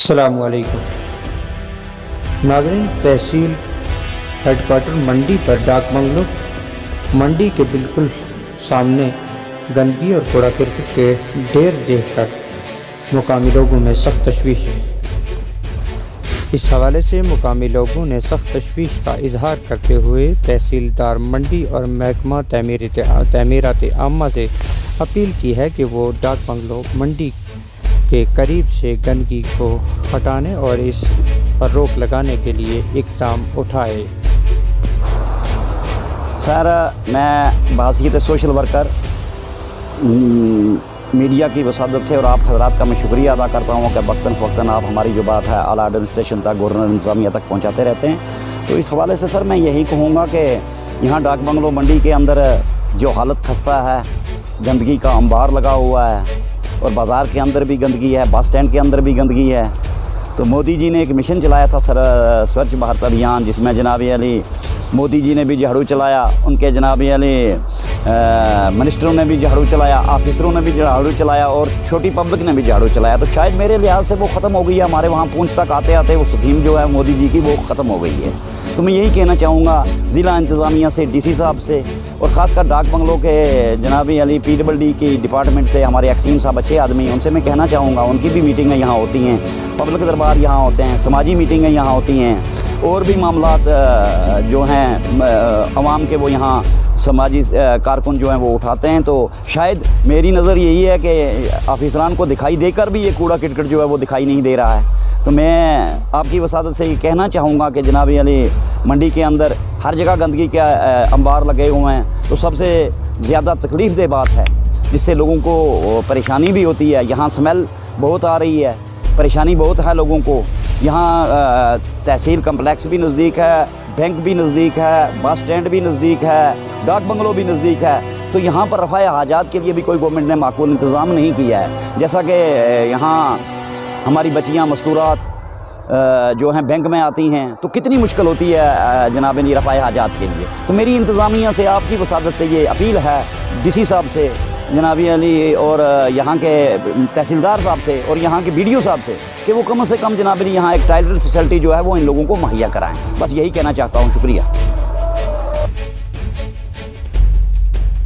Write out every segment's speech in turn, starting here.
अस्सलामुअलैकुम नाज़रीन, तहसील हेडक्वार्टर मंडी पर डाक बंगलो मंडी के बिल्कुल सामने गंदगी और कूड़ा करकट के ढेर देखकर मुकामी लोगों में सख्त तशवीश है। इस हवाले से मुकामी लोगों ने सख्त तशवीश का इजहार करते हुए तहसीलदार मंडी और महकमा तमीरात आमा से अपील की है कि वो डाक बंगलो मंडी के करीब से गंदगी को हटाने और इस पर रोक लगाने के लिए इक़दाम उठाए। सर, मैं बहैसियत सोशल वर्कर मीडिया की वसादत से और आप हजरात का मैं शुक्रिया अदा करता हूँ कि वक्तन फ़वक्तन आप हमारी जो बात है आला एडमिनिस्ट्रेशन तक, गवर्नर इंतज़ामिया तक पहुँचाते रहते हैं। तो इस हवाले से सर मैं यही कहूँगा कि यहाँ डाक बंगलो मंडी के अंदर जो हालत खस्ता है, गंदगी का अंबार लगा हुआ है और बाज़ार के अंदर भी गंदगी है, बस स्टैंड के अंदर भी गंदगी है। तो मोदी जी ने एक मिशन चलाया था सर, स्वच्छ भारत अभियान, जिसमें जनाब अली मोदी जी ने भी झाड़ू चलाया, उनके जनाब अली मिनिस्टरों ने भी झाड़ू चलाया, ऑफिसरों ने भी झाड़ू चलाया और छोटी पब्लिक ने भी झाड़ू चलाया। तो शायद मेरे लिहाज से वो ख़त्म हो गई है। हमारे वहाँ पूंछ तक आते आते वो स्कीम जो है मोदी जी की वो ख़त्म हो गई है। तो मैं यही कहना चाहूँगा ज़िला इंतज़ामिया से, डीसी साहब से और ख़ासकर डाक बंगलों के जनाब अली PWD की डिपार्टमेंट से हमारे एक्सीन साहब अच्छे आदमी, उनसे मैं कहना चाहूँगा, उनकी भी मीटिंगें यहाँ होती हैं, पब्लिक दरबार यहाँ होते हैं, समाजी मीटिंगें यहाँ होती हैं और भी मामलात जो हैं अवाम के वो यहाँ समाजी कारकुन जो हैं वो उठाते हैं। तो शायद मेरी नज़र यही है कि ऑफिसरान को दिखाई देकर भी ये कूड़ा किटकट जो है वो दिखाई नहीं दे रहा है। तो मैं आपकी वसादत से ये कहना चाहूँगा कि जनाब अली मंडी के अंदर हर जगह गंदगी के अंबार लगे हुए हैं। तो सबसे ज़्यादा तकलीफ़देह बात है, जिससे लोगों को परेशानी भी होती है। यहाँ स्मेल बहुत आ रही है, परेशानी बहुत है लोगों को। यहाँ तहसील कम्प्लेक्स भी नज़दीक है, बैंक भी नज़दीक है, बस स्टैंड भी नज़दीक है, डाक बंगलो भी नज़दीक है। तो यहाँ पर रफ़ाए हाजात के लिए भी कोई गवर्नमेंट ने माकूल इंतज़ाम नहीं किया है। जैसा कि यहाँ हमारी बच्चियाँ मस्तूरात जो हैं बैंक में आती हैं तो कितनी मुश्किल होती है जनाब अली रफ़ाए हाजात के लिए। तो मेरी इंतज़ामिया से, आपकी वसादत से ये अपील है, डीसी साहब से जनाब अली और यहाँ के तहसीलदार साहब से और यहाँ के BDO साहब से कि वो कम से कम जनाब अली यहाँ एक टॉयलेट फैसिलिटी जो है वो इन लोगों को मुहैया कराएँ। बस यही कहना चाहता हूँ। शुक्रिया।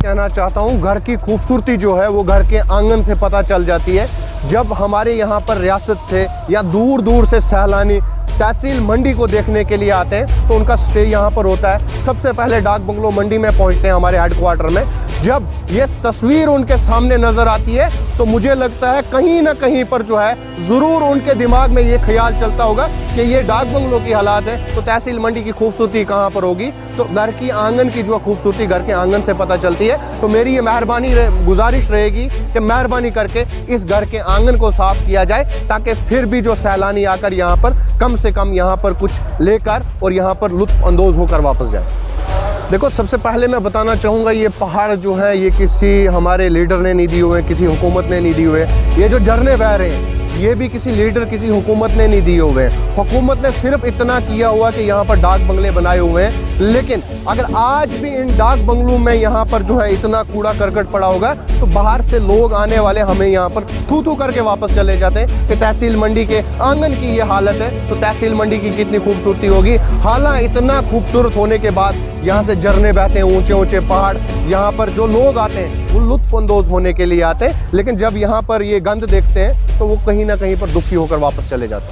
कहना चाहता हूँ, घर की खूबसूरती जो है वो घर के आंगन से पता चल जाती है। जब हमारे यहाँ पर रियासत से या दूर दूर से सैलानी तहसील मंडी को देखने के लिए आते हैं तो उनका स्टे यहाँ पर होता है। सबसे पहले डाक बंगलो मंडी में पहुँचते हैं हमारे हेडक्वार्टर में। जब ये तस्वीर उनके सामने नज़र आती है तो मुझे लगता है कहीं ना कहीं पर जो है ज़रूर उनके दिमाग में ये ख्याल चलता होगा कि ये डाक बंगलों की हालात है तो तहसील मंडी की खूबसूरती कहाँ पर होगी। तो घर की आंगन की जो खूबसूरती घर के आंगन से पता चलती है। तो मेरी ये मेहरबानी गुजारिश रहेगी कि मेहरबानी करके इस घर के आंगन को साफ़ किया जाए ताकि फिर भी जो सैलानी आकर यहाँ पर कम से कम यहाँ पर कुछ लेकर और यहाँ पर लुत्फ़ अंदोज़ होकर वापस जाए। देखो, सबसे पहले मैं बताना चाहूँगा, ये पहाड़ जो है ये किसी हमारे लीडर ने नहीं दिए हुए, किसी हुकूमत ने नहीं दिए हुए। ये जो झरने बह रहे हैं ये भी किसी लीडर, किसी हुकूमत ने नहीं दिए हुए हैं। हुकूमत ने सिर्फ इतना किया हुआ कि यहाँ पर डाक बंगले बनाए हुए हैं। लेकिन अगर आज भी इन डाक बंगलों में यहाँ पर जो है इतना कूड़ा करकट पड़ा होगा तो बाहर से लोग आने वाले हमें यहाँ पर थू थू करके वापस चले जाते हैं कि तहसील मंडी के आंगन की ये हालत है तो तहसील मंडी की कितनी खूबसूरती होगी। हालांकि इतना खूबसूरत होने के बाद यहाँ से झरने बहते हैं, ऊंचे ऊंचे पहाड़, यहाँ पर जो लोग आते हैं वो लुत्फ़ अंदोज़ होने के लिए आते हैं। लेकिन जब यहाँ पर ये गंद देखते हैं तो वो कहीं ना कहीं पर दुखी होकर वापस चले जाते हैं।